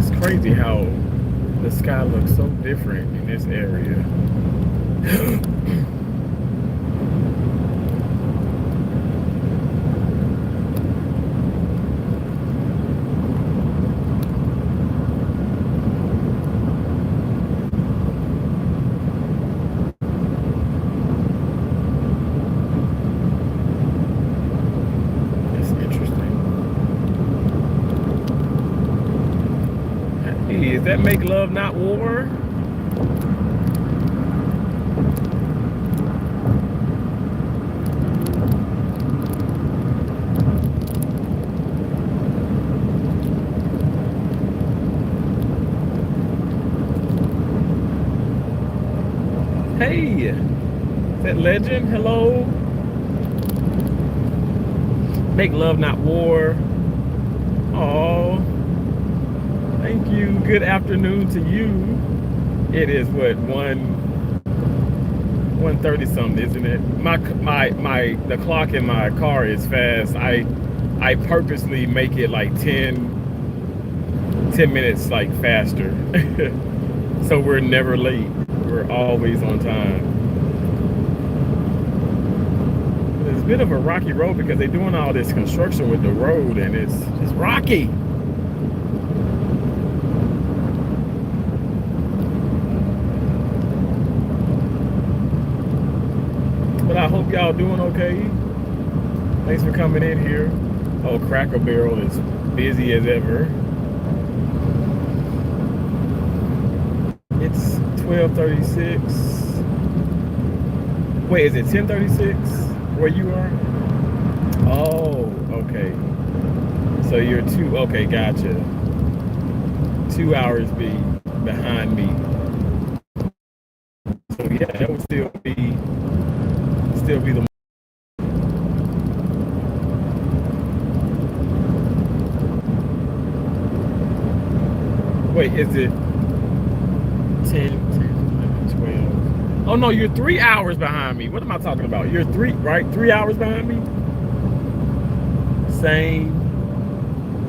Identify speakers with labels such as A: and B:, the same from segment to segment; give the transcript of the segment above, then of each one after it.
A: It's crazy how the sky looks so different in this area. It's interesting. Hey, is that Make Love Not War? Hey, is that Legend? Hello. Make Love Not War. Oh, thank you. Good afternoon to you. It is what 1:30 something, isn't it? The clock in my car is fast. I purposely make it like 10 minutes like faster. So we're never late. We're always on time. It's a bit of a rocky road because they're doing all this construction with the road and it's rocky. But I hope y'all doing okay. Thanks for coming in here. Oh, Cracker Barrel is busy as ever. It's 12:36. Wait, is it 10:36 where you are? Oh, okay. So you're okay, gotcha. 2 hours behind me. So yeah, that would still be the. Wait, is it 10, 11, 12? Oh no, you're 3 hours behind me. What am I talking about? You're 3 hours behind me? Same.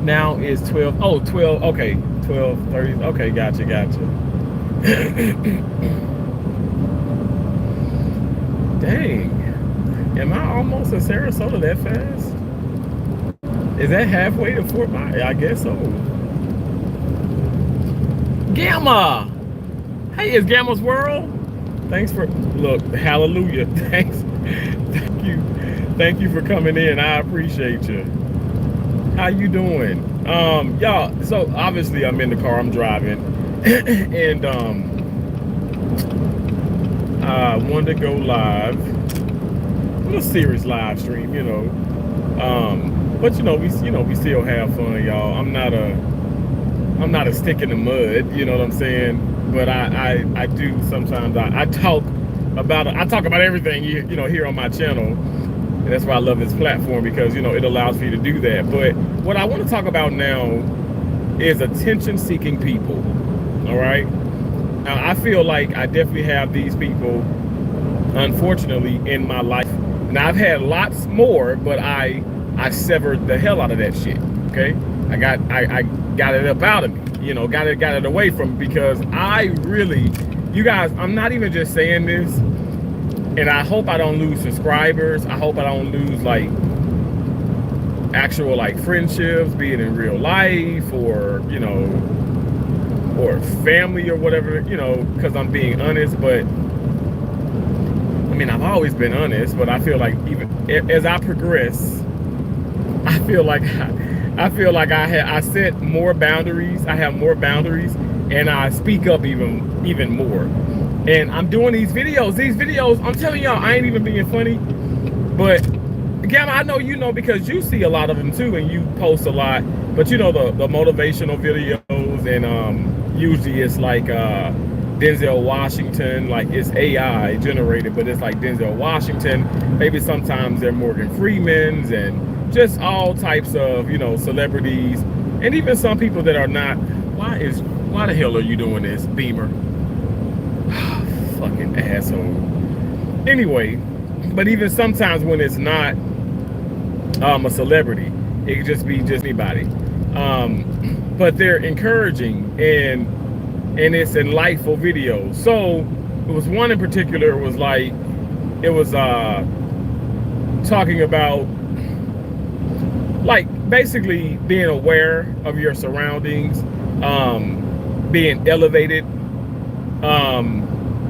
A: Now is 12. Oh, 12. Okay, 12:30. Okay, gotcha. Dang. Am I almost in Sarasota that fast? Is that halfway to Fort Myers? I guess so. Gamma! Hey, it's Gamma's World. Thanks for look, hallelujah. Thanks. Thank you for coming in. I appreciate you. How you doing? Y'all, so obviously I'm in the car, I'm driving. And I wanted to go live. A little serious live stream, you know. But we still have fun, y'all. I'm not a stick in the mud, you know what I'm saying? But I do sometimes I talk about everything here on my channel. And that's why I love this platform because it allows for you to do that. But what I want to talk about now is attention-seeking people. All right. Now I feel like I definitely have these people, unfortunately, in my life. Now I've had lots more, but I severed the hell out of that shit. Okay. I got it up out of me, got it away from me because I really, you guys, I'm not even just saying this, and I hope I don't lose subscribers. I hope I don't lose actual friendships, be it in real life or or family or whatever, because I'm being honest. But I mean, I've always been honest, but I feel like even as I progress, I feel like I set more boundaries. I have more boundaries, and I speak up even more. And I'm doing these videos. I'm telling y'all, I ain't even being funny. But Gamma, I know because you see a lot of them too, and you post a lot. But the motivational videos, and usually it's like Denzel Washington, like it's AI generated, but it's like Denzel Washington. Maybe sometimes they're Morgan Freeman's and just all types of celebrities, and even some people that are not. Why the hell are you doing this, Beamer? Fucking asshole. Anyway, but even sometimes when it's not a celebrity, it could just be anybody. but they're encouraging and it's enlightful videos. So it was one in particular, was like, it was talking about like basically being aware of your surroundings, being elevated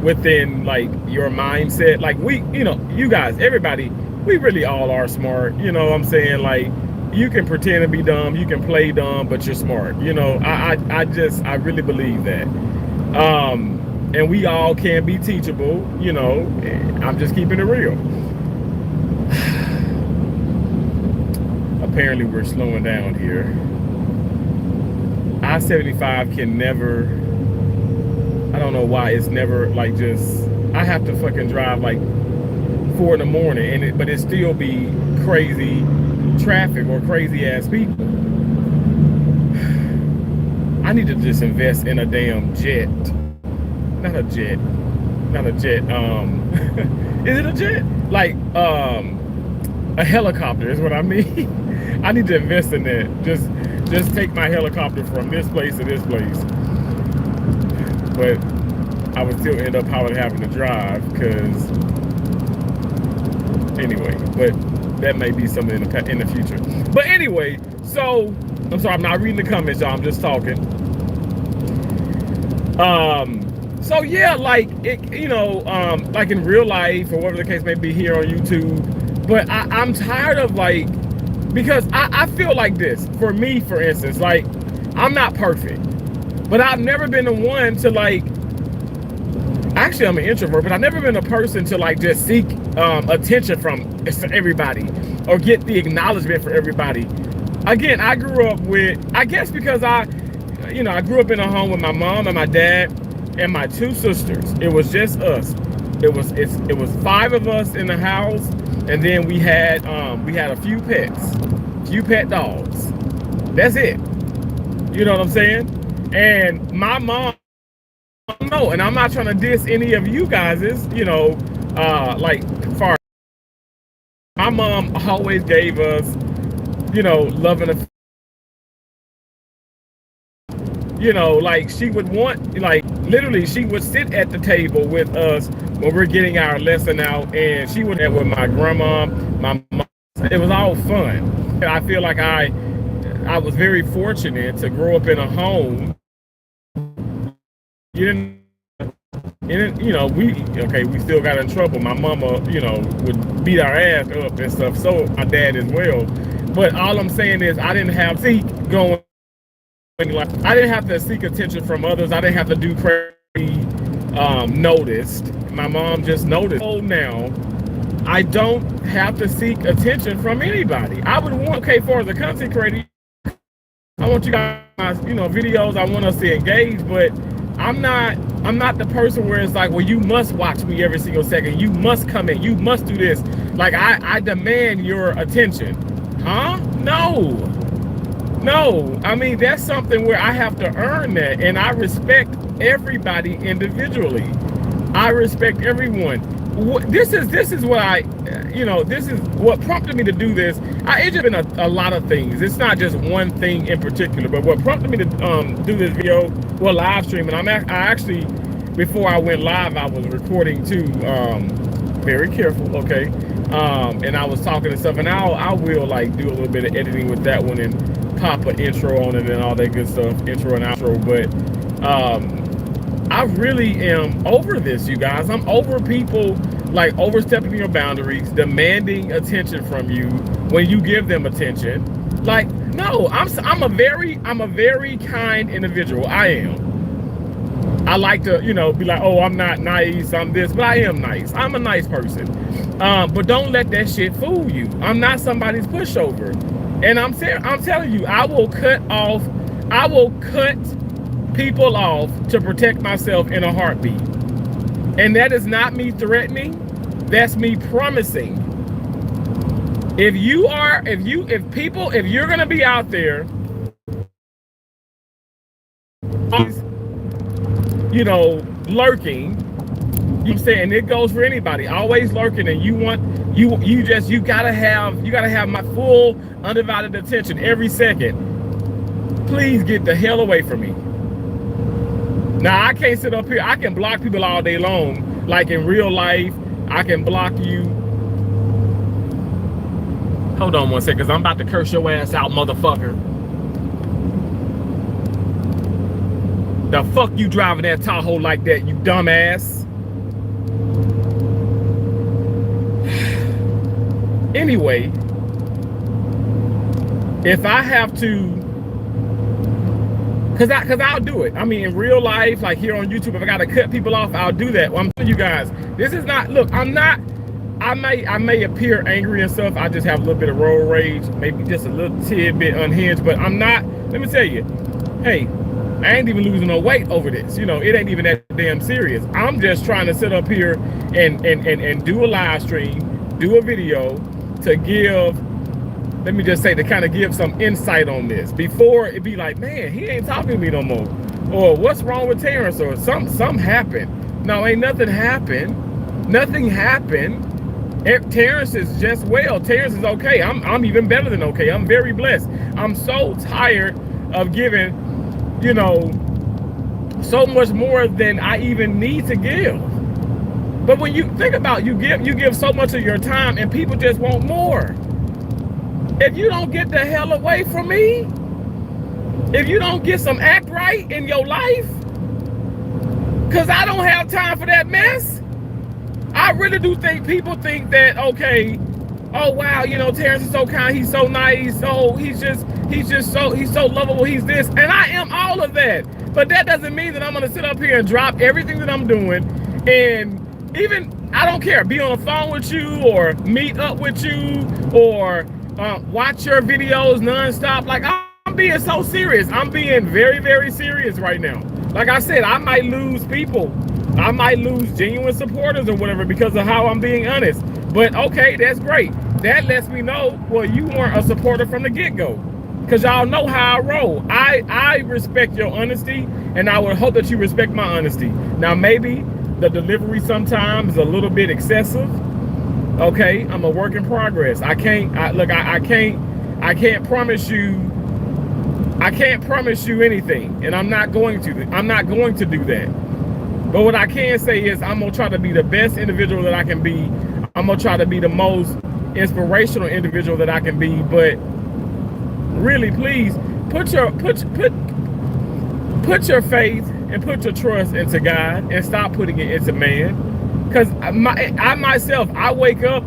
A: within like your mindset. Like we, you know, you guys, everybody, we really all are smart. You know what I'm saying? Like, you can pretend to be dumb, you can play dumb, but you're smart. You know, I really believe that. And we all can be teachable, you know. I'm just keeping it real. Apparently we're slowing down here. I-75 can never, I don't know why it's never like just, I have to fucking drive like 4 in the morning, and but it still be crazy traffic or crazy ass people. I need to just invest in a damn jet. Not a jet. Is it a jet? Like a helicopter is what I mean. I need to invest in that. Just take my helicopter from this place to this place. But I would still end up probably having to drive, because anyway, but that may be something in the future. But anyway, so I'm sorry, I'm not reading the comments, y'all. I'm just talking. So yeah, like it, you know, like in real life or whatever the case may be here on YouTube. But I'm tired of like, because I feel like this. For me, for instance, like, I'm not perfect, but I've never been the one to like, actually I'm an introvert, but I've never been a person to like just seek attention from everybody or get the acknowledgement for everybody. Again, I grew up with, I guess because I grew up in a home with my mom and my dad and my 2 sisters. It was just us. It was 5 of us in the house, and then we had a few pet dogs. That's it. You know what I'm saying? And my mom, no, and I'm not trying to diss any of you guys, you know, like, far. My mom always gave us, you know, love and affection. You know, like, she would want, like, literally, she would sit at the table with us when we're getting our lesson out, and she would have with my grandma, my mom. It was all fun. I feel like I was very fortunate to grow up in a home. You know, we still got in trouble. My mama, you know, would beat our ass up and stuff. So my dad as well. But all I'm saying is, I didn't have to seek going. Like, I didn't have to seek attention from others. I didn't have to do crazy noticed. My mom just noticed. Oh, now I don't have to seek attention from anybody. I would want, okay, for the content creator, I want you guys, you know, videos. I want us to engage, but I'm not the person where it's like, well, you must watch me every single second. You must come in. You must do this. Like, I demand your attention. Huh? No, I mean, that's something where I have to earn that, and I respect everybody individually. I respect everyone. This is what I, you know, this is what prompted me to do this. It's just been a lot of things. It's not just one thing in particular, but what prompted me to do this video, well, live stream, and I actually, before I went live, I was recording too. Very careful, okay. And I was talking and stuff, and I will like do a little bit of editing with that one and pop an intro on it and all that good stuff, intro and outro. But I really am over this, you guys. I'm over people like overstepping your boundaries, demanding attention from you when you give them attention. Like, no, I'm a very kind individual. I am. I like to, you know, be like, oh, I'm not nice, I'm this, but I am nice. I'm a nice person. But don't let that shit fool you. I'm not somebody's pushover. And I'm telling you, I will cut people off to protect myself in a heartbeat. And that is not me threatening. That's me promising. If you're gonna be out there, you know, lurking, you saying it goes for anybody, always lurking, and you gotta have my full undivided attention every second. please get the hell away from me. Now, I can't sit up here. I can block people all day long. Like in real life, I can block you. Hold on one second, because I'm about to curse your ass out, motherfucker. The fuck you driving that Tahoe like that, you dumbass? Anyway, if I have to, cause I'll do it. I mean, in real life, like here on YouTube, if I gotta cut people off, I'll do that. Well, I'm telling you guys, this is not, look, I'm not, I may appear angry and stuff. I just have a little bit of road rage, maybe just a little tidbit unhinged, but I'm not, let me tell you, hey, I ain't even losing no weight over this. You know, it ain't even that damn serious. I'm just trying to sit up here and do a live stream, do a video to give, let me just say, to kind of give some insight on this before it be like, man, he ain't talking to me no more. Or what's wrong with Terrence? Or something happened. No, ain't nothing happened. Nothing happened. Terrence is just well. Terrence is okay. I'm even better than okay. I'm very blessed. I'm so tired of giving, you know, so much more than I even need to give. But when you think about, you give so much of your time and people just want more. If you don't get the hell away from me, if you don't get some act right in your life, because I don't have time for that mess. I really do think people think that, okay, oh wow, you know, Terrence is so kind, he's so nice, oh, he's so lovable, he's this, and I am all of that. But that doesn't mean that I'm gonna sit up here and drop everything that I'm doing, and even, I don't care, be on the phone with you, or meet up with you, or watch your videos nonstop. Like, I'm being so serious. I'm being very, very serious right now. Like I said, I might lose people. I might lose genuine supporters or whatever because of how I'm being honest. But okay, that's great. That lets me know, well, you weren't a supporter from the get-go. Because y'all know how I roll. I respect your honesty, and I would hope that you respect my honesty. Now, maybe the delivery sometimes is a little bit excessive. Okay, I'm a work in progress. I can't promise you. I can't promise you anything, and I'm not going to do that. But what I can say is I'm gonna try to be the best individual that I can be. I'm gonna try to be the most inspirational individual that I can be. But really, please put your faith and put your trust into God and stop putting it into man. Because I myself, I wake up,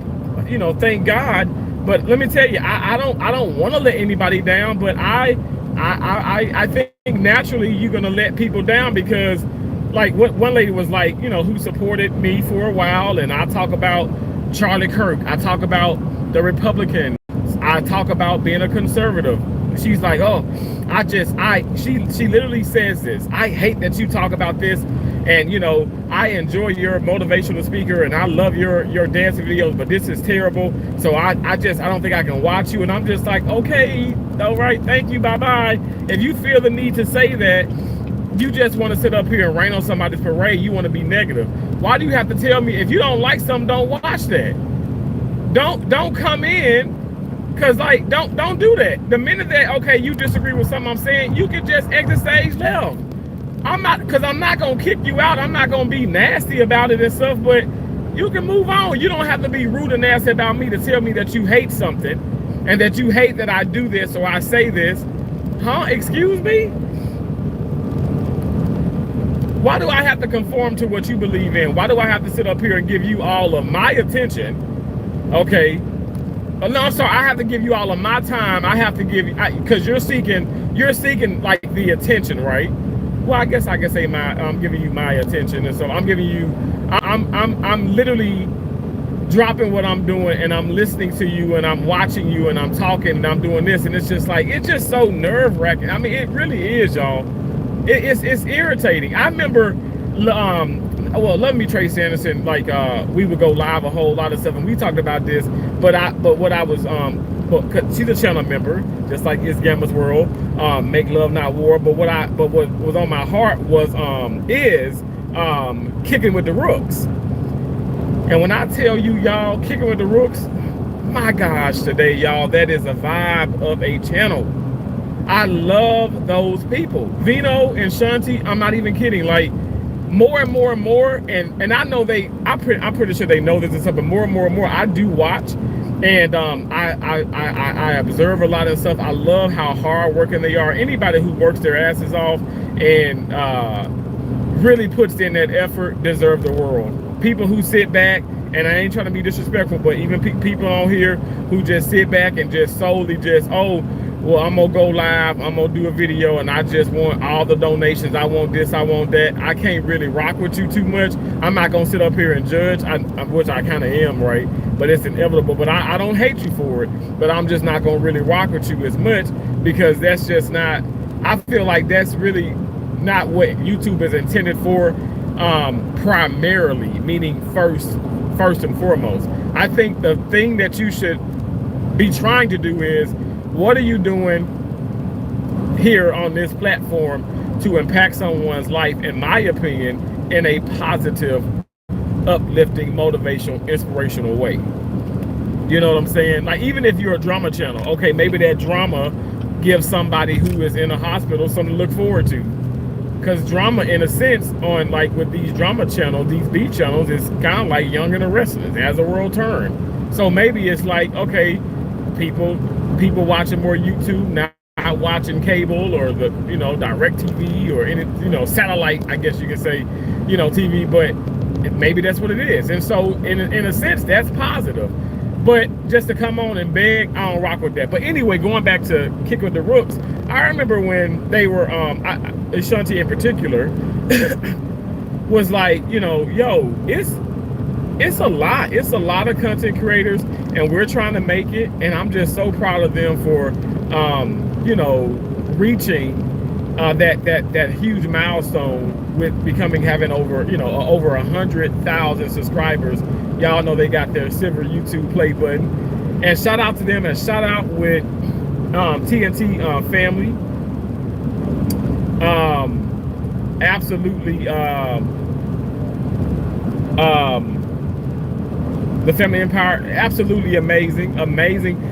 A: you know, thank God. But let me tell you, I don't want to let anybody down. But I think naturally you're gonna let people down because, like, what one lady was like, you know, who supported me for a while, and I talk about Charlie Kirk, I talk about the Republicans, I talk about being a conservative. She's like, oh, she literally says this, I hate that you talk about this, and you know, I enjoy your motivational speaker and I love your dancing videos, but this is terrible, so I don't think I can watch you. And I'm just like, okay, all right, thank you, bye-bye. If you feel the need to say that, you just want to sit up here and rain on somebody's parade, you want to be negative. Why do you have to tell me if you don't like something, don't watch that? Don't come in, because like don't do that. The minute that, okay, you disagree with something I'm saying, you can just exit stage left. I'm not gonna kick you out. I'm not gonna be nasty about it and stuff, but you can move on. You don't have to be rude and nasty about me to tell me that you hate something and that you hate that I do this or I say this. Huh? Excuse me? Why do I have to conform to what you believe in? Why do I have to sit up here and give you all of my attention? Okay. No, I'm sorry. I have to give you all of my time. I have to give you, because you're seeking like the attention, right? Well, I guess I can say I'm giving you my attention, and so I'm giving you. I'm literally dropping what I'm doing, and I'm listening to you, and I'm watching you, and I'm talking, and I'm doing this, and it's just like, it's just so nerve-wracking. I mean, it really is, y'all. It's irritating. I remember, well, Love Me Trace Anderson, like we would go live a whole lot of stuff, and we talked about this. But what I was, she's a channel member, just like It's Gamma's World, Make Love Not War. But what was on my heart was Kicking with the Rooks. And when I tell you, y'all, Kicking with the Rooks, my gosh, today, y'all, that is a vibe of a channel. I love those people. Vino and Shanti, I'm not even kidding. Like, more and more and more, and I know I'm pretty sure they know this and stuff, but more and more and more, I do watch, and I observe a lot of stuff. I love how hard working they are. Anybody who works their asses off and really puts in that effort deserve the world. People who sit back, and I ain't trying to be disrespectful, but even people on here who just sit back and just solely just, oh, well, I'm gonna go live, I'm gonna do a video, and I just want all the donations, I want this, I want that. I can't really rock with you too much. I'm not gonna sit up here and judge, which I kind of am, right? But it's inevitable. But I don't hate you for it, but I'm just not gonna really rock with you as much, because that's just not, I feel like that's really not what YouTube is intended for, primarily, meaning first and foremost. I think the thing that you should be trying to do is, what are you doing here on this platform to impact someone's life, in my opinion, in a positive, uplifting, motivational, inspirational way? You know what I'm saying? Like, even if you're a drama channel, okay, maybe that drama gives somebody who is in a hospital something to look forward to. Because drama, in a sense, on like with these drama channels, these B channels, is kind of like Young and the Restless. It has a world turn. So maybe it's like, okay, people watching more YouTube now, not watching cable or the, you know, direct TV or any, you know, satellite, I guess you could say, you know, TV, but maybe that's what it is. And so in a sense, that's positive. But just to come on and beg, I don't rock with that. But anyway, going back to Kick with the Rooks, I remember when they were, Shanti in particular, was like, you know, yo, it's a lot of content creators, and we're trying to make it, and I'm just so proud of them for you know, reaching that huge milestone with having over 100,000 subscribers. Y'all know they got their silver YouTube play button, and shout out to them, and shout out with TNT family. Absolutely, the Family Empire, absolutely amazing.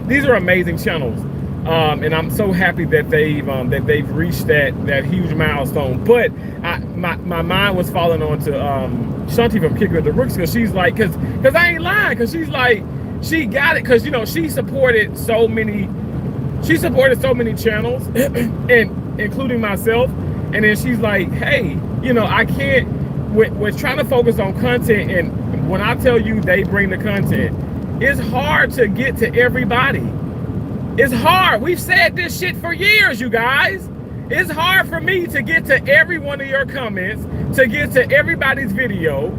A: These are amazing channels, and I'm so happy that they've reached that huge milestone. But my mind was falling on to Shanti from Kick with the Rooks, because she's like, because I ain't lying, because she's like, she got it, because, you know, she supported so many channels, and including myself. And then she's like, hey, you know, I can't, we're trying to focus on content, and when I tell you they bring the content, it's hard to get to everybody. It's hard. We've said this shit for years, you guys. It's hard for me to get to every one of your comments, to get to everybody's video,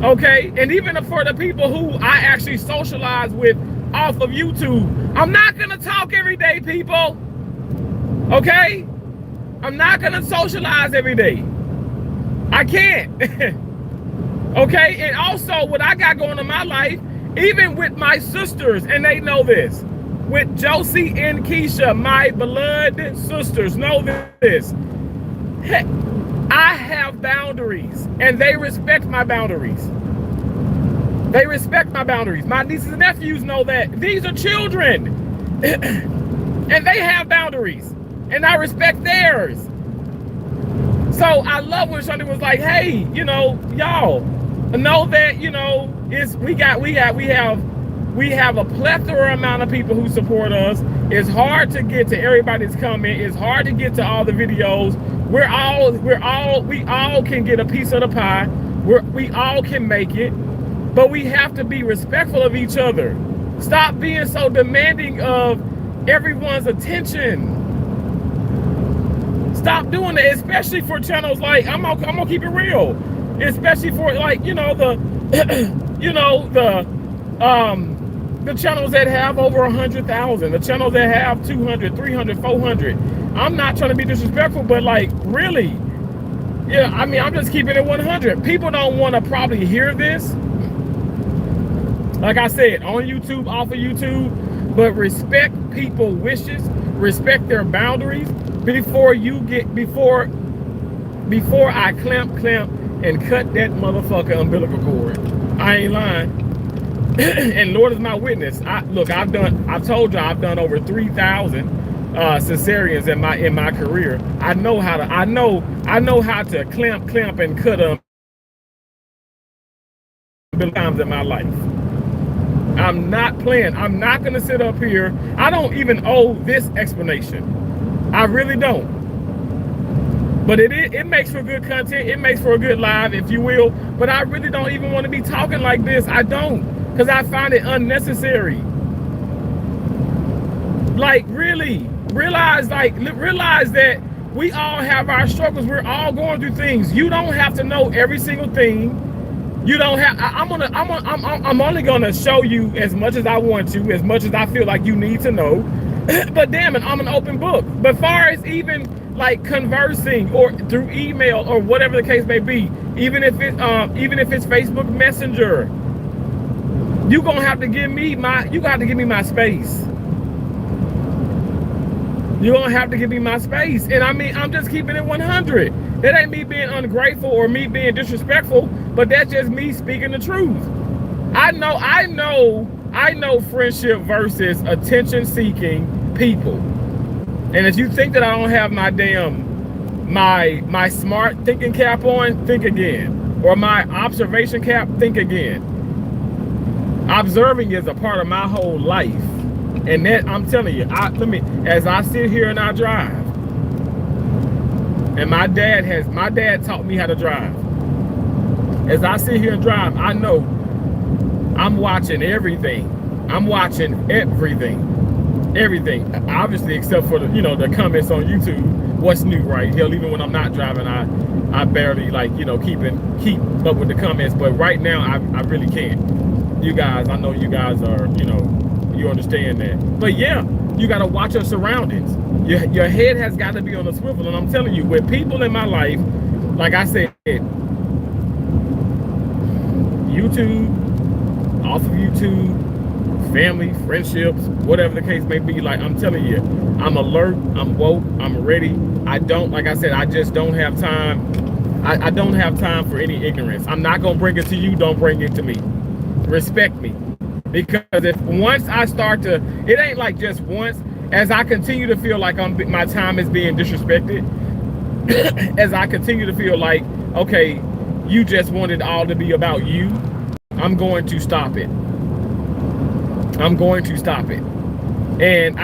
A: okay? And even for the people who I actually socialize with off of YouTube, I'm not gonna talk every day, people, okay? I'm not gonna socialize every day. I can't. Okay, and also what I got going in my life, even with my sisters, and they know this, with Josie and Keisha, my beloved sisters, know this. Hey, I have boundaries, and they respect my boundaries. They respect my boundaries. My nieces and nephews know that. These are children, and they have boundaries, and I respect theirs. So I love when Shanti was like, hey, you know, y'all know that, you know, we have a plethora amount of people who support us. It's hard to get to everybody's comment. It's hard to get to all the videos. We all can get a piece of the pie. We all can make it, but we have to be respectful of each other. Stop being so demanding of everyone's attention. Stop doing it, especially for channels like, I'm gonna keep it real, especially for, like, you know, the channels that have over 100,000, the channels that have 200, 300, 400. I'm not trying to be disrespectful, but like, really, yeah, I mean, I'm just keeping it 100. People don't want to probably hear this, like I said, on YouTube, off of YouTube, but respect people's wishes, respect their boundaries before I clamp and cut that motherfucker umbilical cord. I ain't lying. And Lord is my witness. I've told you I've done over 3,000 cesareans in my career. I know how to clamp and cut them times in my life. I'm not playing. I'm not gonna sit up here. I don't even owe this explanation. I really don't. But it makes for good content. It makes for a good live, if you will. But I really don't even want to be talking like this. I don't, because I find it unnecessary. Like, really, realize that we all have our struggles. We're all going through things. You don't have to know every single thing. You don't have. I'm only gonna show you as much as I want to, as much as I feel like you need to know. But damn it, I'm an open book. But far as even like conversing or through email or whatever the case may be, even if it's Facebook Messenger, you have to give me my space. You're gonna have to give me my space. And I mean, I'm just keeping it 100. That ain't me being ungrateful or me being disrespectful, but that's just me speaking the truth. I know friendship versus attention-seeking people. And if you think that I don't have my my smart thinking cap on, think again. Or my observation cap, think again. Observing is a part of my whole life. And that, I'm telling you, as I sit here and I drive, and my dad taught me how to drive. As I sit here and drive, I know I'm watching everything. I'm watching everything. Everything, obviously, except for the comments on YouTube. What's new, right? Hell, even when I'm not driving, I barely keep up with the comments. But right now, I really can't. You guys, I know you guys are, you understand that. But yeah, you got to watch your surroundings. Your head has got to be on a swivel. And I'm telling you, with people in my life, like I said, YouTube, off of YouTube, family, friendships, whatever the case may be, like I'm telling you, I'm alert, I'm woke, I'm ready. Like I said, I just don't have time. I don't have time for any ignorance. I'm not gonna bring it to you, don't bring it to me. Respect me. Because if once I start to, it ain't like just once, as I continue to feel like my time is being disrespected, as I continue to feel like, okay, you just want it all to be about you, I'm going to stop it. I'm going to stop it. And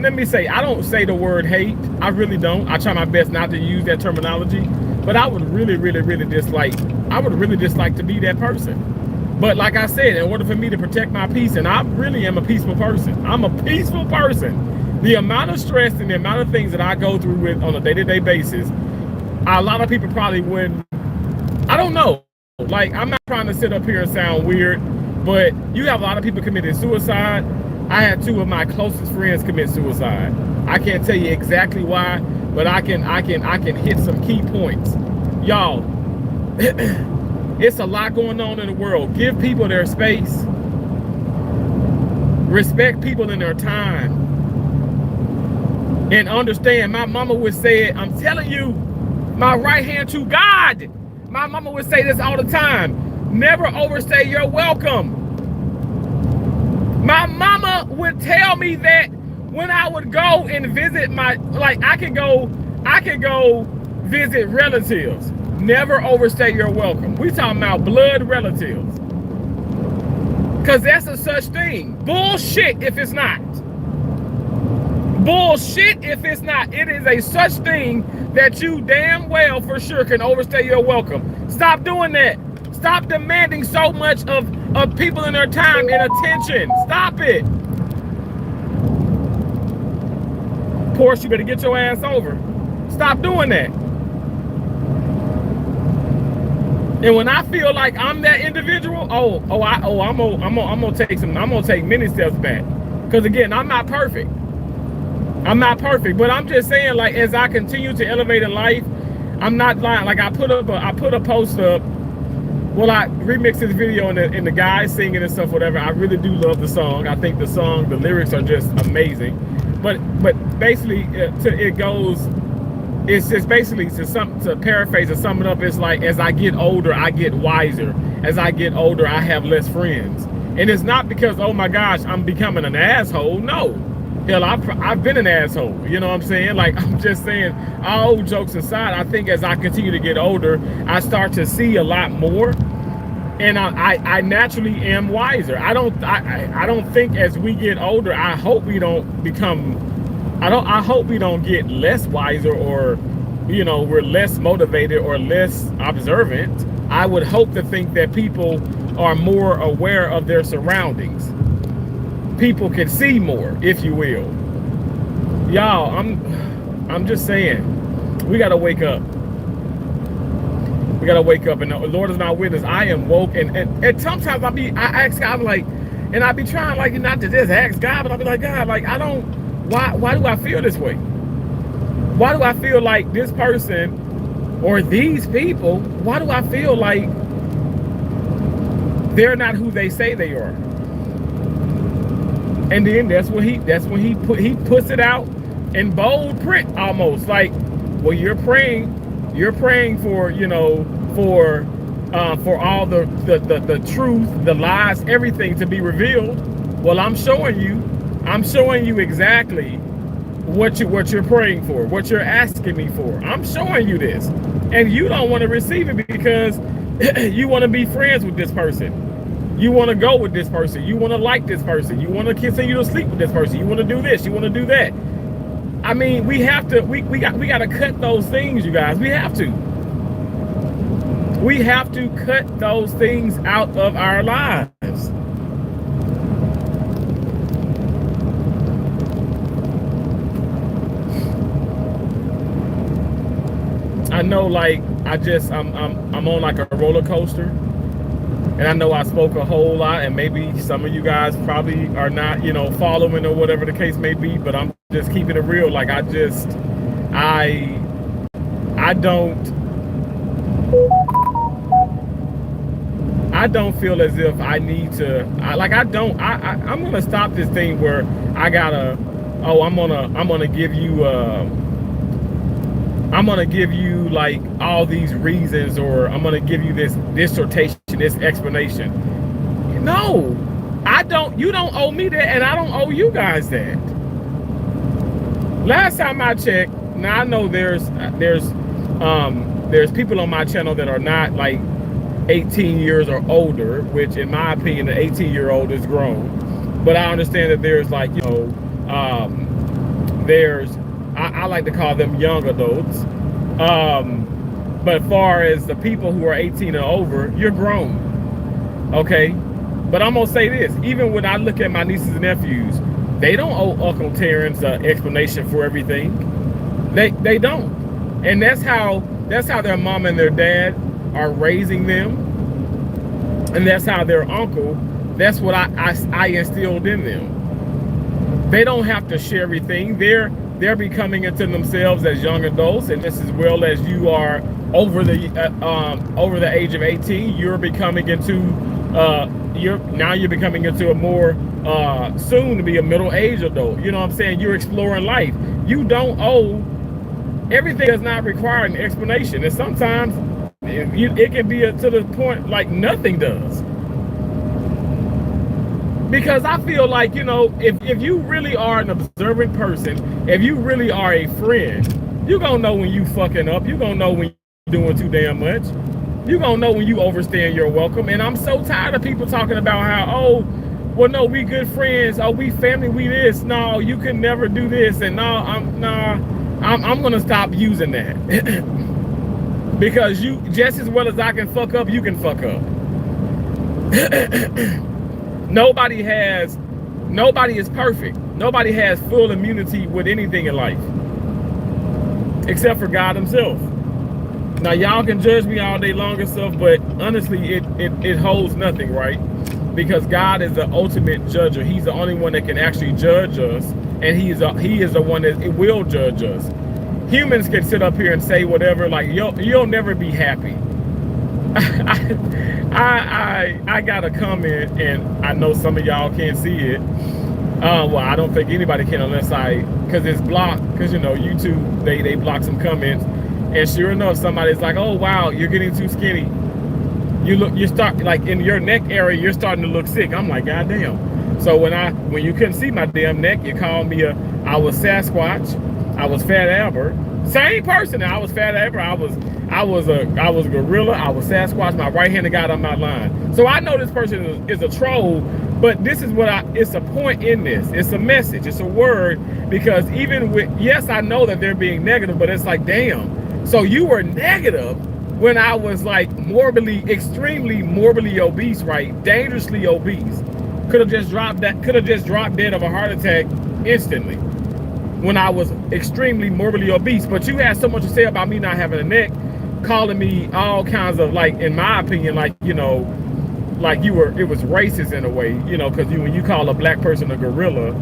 A: let me say, I don't say the word hate. I really don't. I try my best not to use that terminology. But I would really dislike to be that person. But like I said, in order for me to protect my peace, and I really am a peaceful person. I'm a peaceful person. The amount of stress and the amount of things that I go through with on a day-to-day basis, a lot of people probably wouldn't. I don't know. Like, I'm not trying to sit up here and sound weird, but you have a lot of people committing suicide. I had 2 of my closest friends commit suicide. I can't tell you exactly why, but I can hit some key points. Y'all, it's a lot going on in the world. Give people their space. Respect people in their time. And understand, my mama would say it, I'm telling you, my right hand to God. My mama would say this all the time. Never overstay your welcome. My mama would tell me that when I would go and visit I could go visit relatives. Never overstay your welcome. We talking about blood relatives. Because that's a such thing. Bullshit if it's not. Bullshit if it's not. It is a such thing that you damn well for sure can overstay your welcome. Stop doing that. Stop demanding so much of people in their time and attention. Stop it. Porsche, you better get your ass over. Stop doing that. And when I feel like I'm that individual, I'm gonna take many steps back. Because again, I'm not perfect. I'm not perfect, but I'm just saying, like, as I continue to elevate in life, I'm not lying. Like, I put a post up. Well, I remixed this video and the guys singing and stuff, whatever. I really do love the song. I think the lyrics are just amazing. But basically, it's just basically to paraphrase and sum it up. It's like, as I get older, I get wiser. As I get older, I have less friends. And it's not because, oh my gosh, I'm becoming an asshole. No. Hell, I've been an asshole. You know what I'm saying? Like, I'm just saying, all jokes aside, I think as I continue to get older, I start to see a lot more. And I naturally am wiser. I don't think as we get older, I hope we don't become, I hope we don't get less wiser, or, you know, we're less motivated or less observant. I would hope to think that people are more aware of their surroundings. People can see more, if you will. Y'all, I'm just saying, we gotta wake up. We gotta wake up, and the Lord is my witness. I am woke, and sometimes I ask God, like, and I be trying, like, not to just ask God, but I be like, God, like, I don't, why do I feel this way? Why do I feel like this person or these people? Why do I feel like they're not who they say they are? And then that's when he puts it out in bold print, almost like, well, you're praying for, you know, for all the truth, the lies, everything to be revealed. Well, I'm showing you exactly what you're praying for, what you're asking me for. I'm showing you this, and you don't want to receive it because you want to be friends with this person. You want to go with this person. You want to like this person. You want to continue to sleep with this person. You want to do this. You want to do that. I mean, we got to cut those things, you guys. We have to cut those things out of our lives. I know, like, I'm on like a roller coaster. And I know I spoke a whole lot, and maybe some of you guys probably are not, you know, following or whatever the case may be, but I'm just keeping it real. Like, I don't feel as if I need to, I'm going to stop this thing where I gotta, oh, I'm gonna give you like all these reasons, or I'm gonna give you this dissertation, this explanation. No, I don't. You don't owe me that, and I don't owe you guys that. Last time I checked, now I know there's people on my channel that are not like 18 years or older, which in my opinion, an 18-year-old is grown. But I understand that there's, like, you know, there's, I like to call them young adults. But as far as the people who are 18 and over, you're grown. Okay? But I'm gonna say this, even when I look at my nieces and nephews, they don't owe Uncle Terrence an explanation for everything. They don't. And that's how their mom and their dad are raising them. And that's how their uncle, that's what I instilled in them. They don't have to share everything. They're becoming into themselves as young adults, and just as well as you are over the age of 18, you're becoming into you're becoming into a more soon to be a middle-aged adult. You know what I'm saying? You're exploring life. You don't owe, everything does not require an explanation, and sometimes it can be to the point like nothing does. Because I feel like, you know, if you really are an observant person, if you really are a friend, you're gonna know when you fucking up. You're gonna know when you're doing too damn much. You're gonna know when you overstaying your welcome. And I'm so tired of people talking about how, oh, well, no, we good friends. Oh, we family, we this. No, you can never do this. And I'm gonna stop using that. Because you, just as well as I can fuck up, you can fuck up. Nobody is perfect. Nobody has full immunity with anything in life, except for God himself. Now, y'all can judge me all day long and stuff, but honestly, it holds nothing, right? Because God is the ultimate judger. He's the only one that can actually judge us, and he is the one that will judge us. Humans can sit up here and say whatever, like, you'll never be happy. I got a comment, and I know some of y'all can't see it. Well, I don't think anybody can unless because it's blocked, because, you know, YouTube, they block some comments. And sure enough, somebody's like, oh, wow, you're getting too skinny. You start, like, in your neck area, you're starting to look sick. I'm like, God damn. So when you couldn't see my damn neck, you called me I was Sasquatch, I was Fat Albert. Same person. I was Fat Albert. I was Gorilla. I was Sasquatch. My right-handed got on my line. So I know this person is a troll, but this is it's a point in this. It's a message. It's a word, because even with, yes, I know that they're being negative, but it's like, damn. So you were negative when I was like extremely morbidly obese, right? Dangerously obese. Could have just dropped dead of a heart attack instantly when I was extremely morbidly obese. But you had so much to say about me not having a neck, calling me all kinds of, like, in my opinion, like, you know, like it was racist in a way, you know, because when you call a black person a gorilla,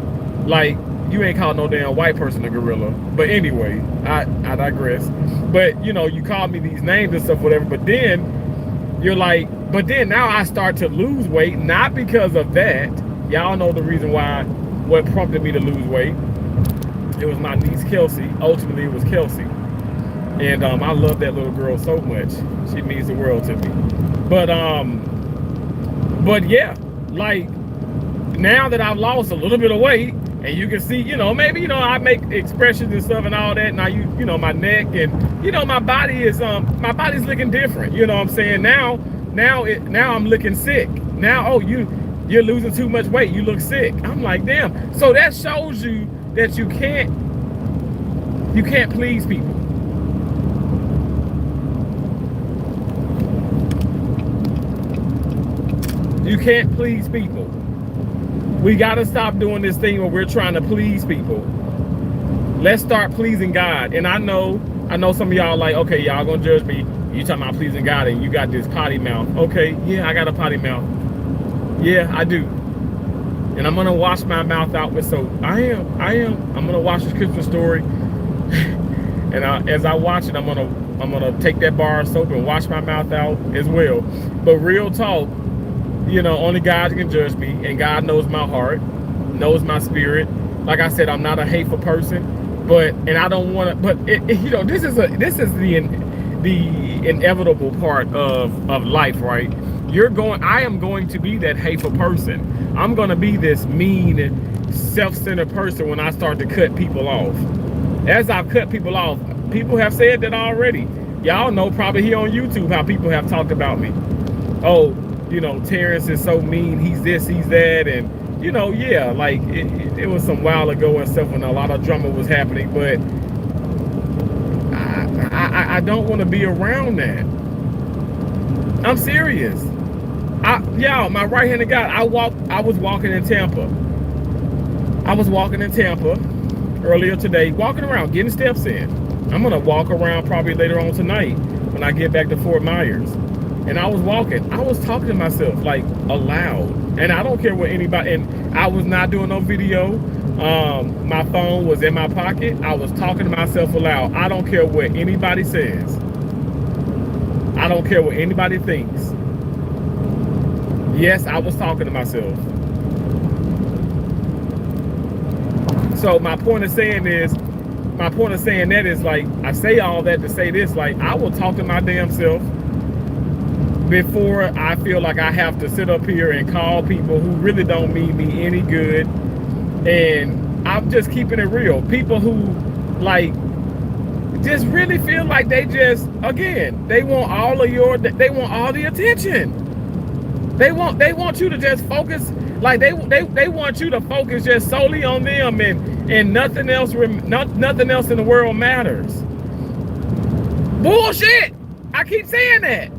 A: like, you ain't called no damn white person a gorilla. But anyway, I digress. But, you know, you called me these names and stuff, whatever. But then you're like, but then now I start to lose weight, not because of that. Y'all know the reason why, what prompted me to lose weight. It was my niece Kelsey. Ultimately, it was Kelsey. And I love that little girl so much. She means the world to me. But yeah, like, now that I've lost a little bit of weight, and you can see, you know, maybe, you know, I make expressions and stuff and all that. Now you know, my neck and, you know, my body's looking different. You know what I'm saying? Now I'm looking sick. Now, oh, you're losing too much weight. You look sick. I'm like, damn. So that shows you that you can't please people. You can't please people. We got to stop doing this thing where we're trying to please people. Let's start pleasing God. And I know some of y'all like, okay, y'all gonna judge me. You talking about pleasing God and you got this potty mouth. Okay, yeah, I got a potty mouth. Yeah, I do. And I'm gonna wash my mouth out with soap. I'm gonna watch this Christmas Story. And as I watch it, I'm gonna take that bar of soap and wash my mouth out as well. But real talk, you know, only God can judge me, and God knows my heart, knows my spirit. Like I said, I'm not a hateful person, and I don't want to. But you know, this is the inevitable part of life, right? I am going to be that hateful person. I'm going to be this mean, self-centered person when I start to cut people off. As I've cut people off, people have said that already. Y'all know probably here on YouTube how people have talked about me. Oh, you know, Terrence is so mean. He's this, he's that. And, you know, yeah, like it was some while ago and stuff when a lot of drama was happening. But I don't want to be around that. I'm serious. Y'all, my right-handed guy, I was walking in Tampa. I was walking in Tampa earlier today, walking around, getting steps in. I'm going to walk around probably later on tonight when I get back to Fort Myers. And I was walking. I was talking to myself, like, aloud. And I don't care what anybody, and I was not doing no video. My phone was in my pocket. I was talking to myself aloud. I don't care what anybody says. I don't care what anybody thinks. Yes, I was talking to myself. So my point of saying that is, like, I say all that to say this, like, I will talk to my damn self before I feel like I have to sit up here and call people who really don't mean me any good. And I'm just keeping it real. People who, like, just really feel like they just, again, they want all the attention. They want you to just focus, like they want you to focus just solely on them, and nothing else in the world matters. Bullshit. I keep saying that.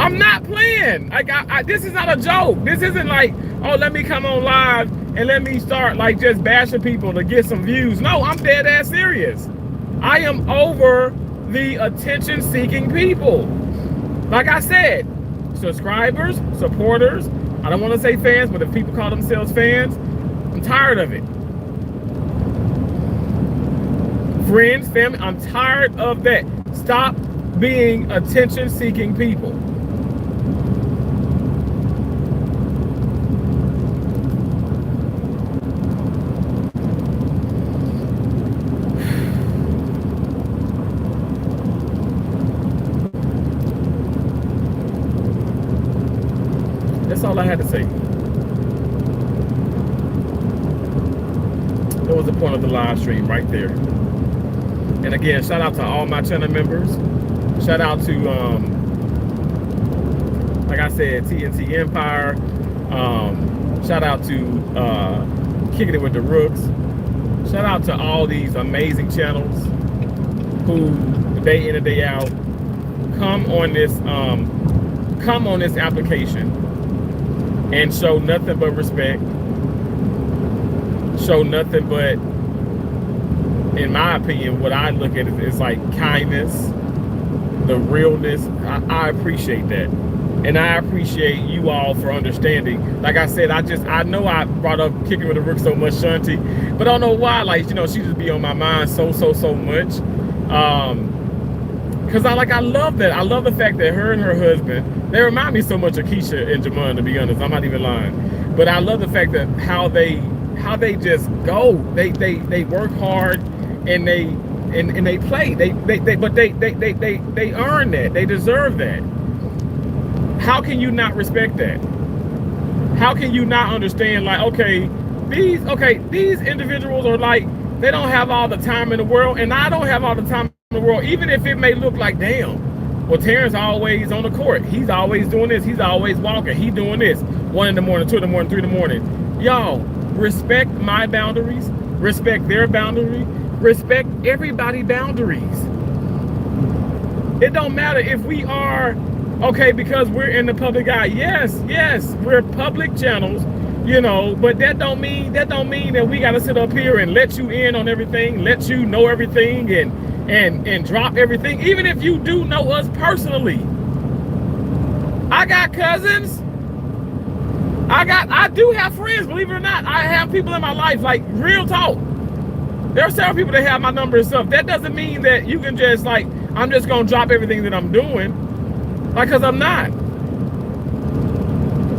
A: I'm not playing. Like, this is not a joke. This isn't like, oh, let me come on live and let me start, like, just bashing people to get some views. No, I'm dead ass serious. I am over the attention-seeking people. Like I said, subscribers, supporters, I don't want to say fans, but if people call themselves fans, I'm tired of it. Friends, family, I'm tired of that. Stop being attention-seeking people. That's all I had to say. That was the point of the live stream right there. And again, shout out to all my channel members. Shout out to, like I said, TNT Empire. Shout out to Kicking It With The Rooks. Shout out to all these amazing channels who day in and day out come on this application and show nothing but respect, show nothing but, in my opinion, what I look at is like kindness, the realness. I appreciate that. And I appreciate you all for understanding. Like I said, I know I brought up Kicking With The Rooks so much, Shanti, but I don't know why. Like, you know, she just be on my mind so much. Cause I love that. I love the fact that her and her husband, they remind me so much of Keisha and Jamon, to be honest. I'm not even lying. But I love the fact that how they just go. They work hard and they play. They earn that. They deserve that. How can you not respect that? How can you not understand, like, these individuals are like, they don't have all the time in the world, and I don't have all the time in the world, even if it may look like, damn, well, Terrence always on the court. He's always doing this. He's always walking. He's doing this. 1 in the morning, 2 in the morning, 3 in the morning. Y'all, respect my boundaries. Respect their boundary. Respect everybody's boundaries. It don't matter if we are, okay, because we're in the public eye. Yes, we're public channels, you know, but that don't mean that we gotta sit up here and let you in on everything, let you know everything, and drop everything. Even if you do know us personally. I got cousins. I do have friends, believe it or not. I have people in my life, like, real talk. There are several people that have my number and stuff. That doesn't mean that you can just, like, I'm just gonna drop everything that I'm doing. Like, cause I'm not.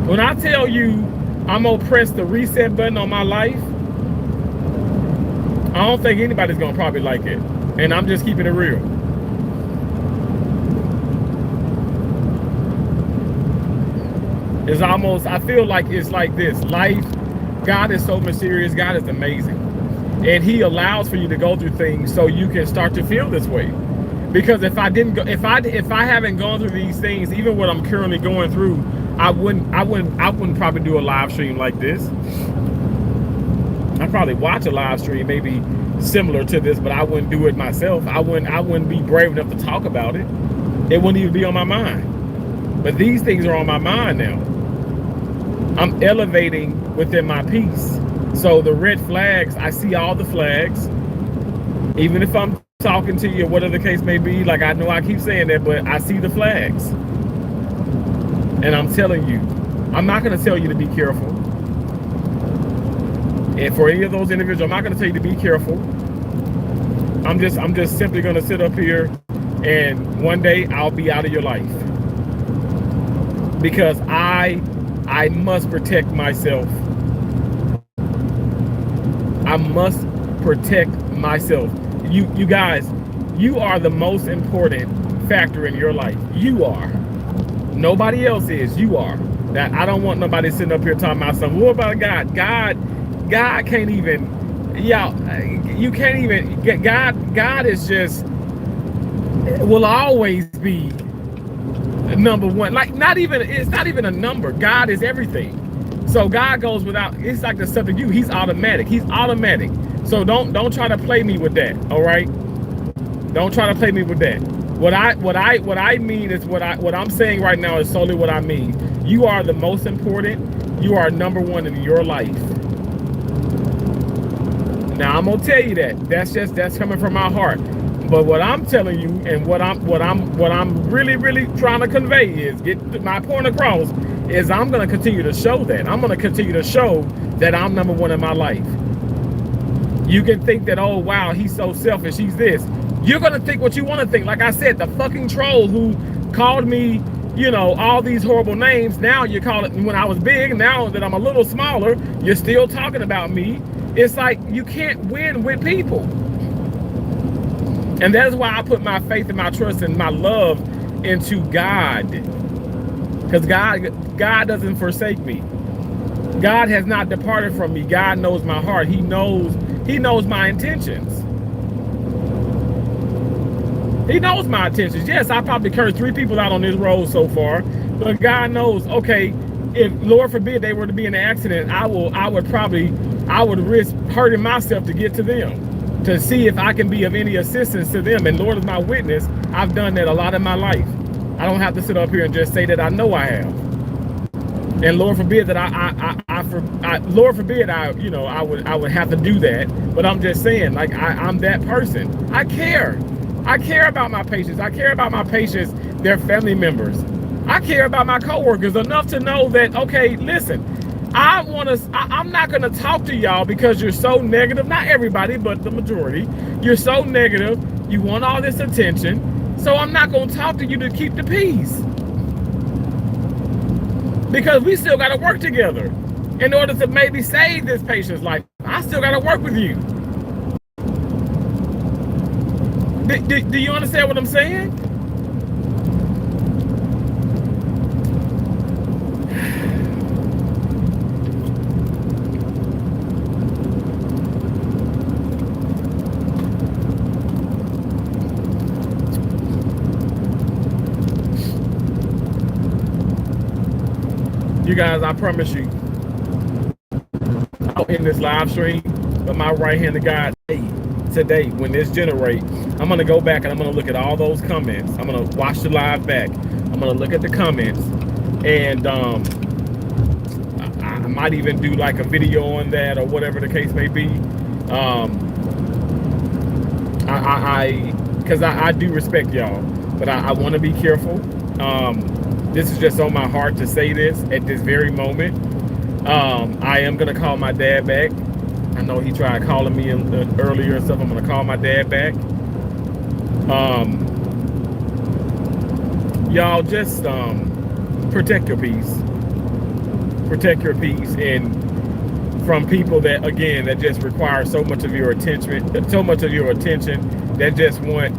A: When I tell you I'm gonna press the reset button on my life, I don't think anybody's gonna probably like it. And I'm just keeping it real. It's almost, I feel like it's like this. Life, God is so mysterious. God is amazing. And he allows for you to go through things so you can start to feel this way. Because if I didn't go, if I haven't gone through these things, even what I'm currently going through, I wouldn't probably do a live stream like this. I'd probably watch a live stream maybe similar to this, but I wouldn't do it myself. I wouldn't be brave enough to talk about it. It wouldn't even be on my mind. But these things are on my mind now. I'm elevating within my peace. So the red flags, I see all the flags. Even if I'm talking to you, whatever the case may be, like, I know I keep saying that, but I see the flags. And I'm telling you, I'm not going to tell you to be careful. And for any of those individuals, I'm not going to tell you to be careful. I'm just simply going to sit up here, and one day I'll be out of your life. Because I must protect myself. I must protect myself. You guys, you are the most important factor in your life. You are. Nobody else is. You are. That I don't want nobody sitting up here talking about something. What about God? God can't even. You can't even. God is just, will always be number one. Like, it's not even a number. God is everything. So God goes without. It's like the subject you. He's automatic. He's automatic. So don't try to play me with that. All right. Don't try to play me with that. What I mean is what I'm saying right now is solely what I mean. You are the most important. You are number one in your life. Now I'm gonna tell you that. That's coming from my heart. But what I'm telling you, and what I'm really trying to convey is, get my point across, is I'm gonna continue to show that. I'm gonna continue to show that I'm number one in my life. You can think that, oh wow, he's so selfish, he's this. You're gonna think what you want to think. Like I said, the fucking troll who called me, you know, all these horrible names. Now you call it, when I was big, now that I'm a little smaller, you're still talking about me. It's like, you can't win with people. And that's why I put my faith and my trust and my love into God. Because because God doesn't forsake me. God has not departed from me. God knows my heart. He knows my intentions. He knows my intentions. Yes, I probably cursed 3 people out on this road so far, but God knows, okay, if Lord forbid they were to be in an accident, I would risk hurting myself to get to them, to see if I can be of any assistance to them. And Lord is my witness, I've done that a lot in my life. I don't have to sit up here and just say that I know I have. And Lord forbid that Lord forbid I would have to do that. But I'm just saying, like, I'm that person. I care about my patients. I care about my patients, their family members. I care about my coworkers enough to know that, okay, listen, I'm not gonna talk to y'all because you're so negative. Not everybody, but the majority. You're so negative. You want all this attention. So I'm not gonna talk to you to keep the peace. Because we still gotta work together in order to maybe save this patient's life. I still gotta work with you. Do you understand what I'm saying? You guys, I promise you, I'll end this live stream, but my right hand to God, today, when this generates, I'm going to go back and I'm going to look at all those comments. I'm going to watch the live back. I'm going to look at the comments, and I might even do like a video on that or whatever the case may be. Because I do respect y'all, but I want to be careful. This is just on my heart to say this at this very moment. I am going to call my dad back. I know he tried calling me earlier and stuff. I'm going to call my dad back. Y'all just protect your peace. Protect your peace, and from people that, again, that just require so much of your attention, that just want,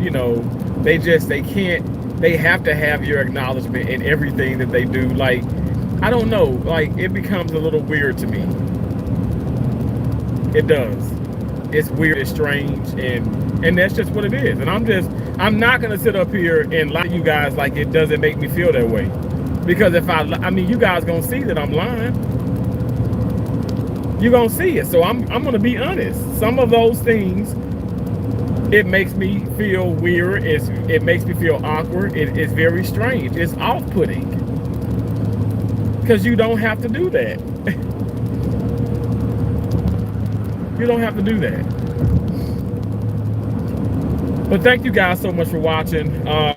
A: they have to have your acknowledgement in everything that they do. Like, I don't know, like, it becomes a little weird to me. It does. It's weird, it's strange, and that's just what it is. And I'm not gonna sit up here and lie to you guys like it doesn't make me feel that way. Because if I mean, you guys gonna see that I'm lying. You're gonna see it. So I'm gonna be honest. Some of those things, it makes me feel weird. It makes me feel awkward. It's very strange. It's off-putting. Because you don't have to do that. You don't have to do that. But thank you guys so much for watching. I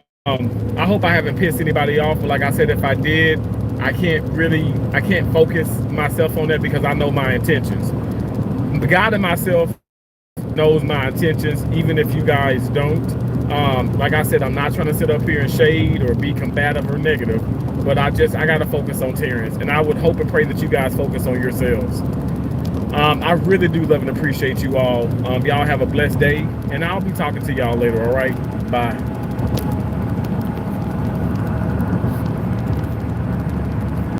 A: hope I haven't pissed anybody off. But like I said, if I did, I can't focus myself on that because I know my intentions. The God in myself knows my intentions, even if you guys don't. Like I said, I'm not trying to sit up here and shade or be combative or negative, but I gotta focus on Terrence, and I would hope and pray that you guys focus on yourselves. I really do love and appreciate you all. Y'all have a blessed day, and I'll be talking to y'all later. All right, bye.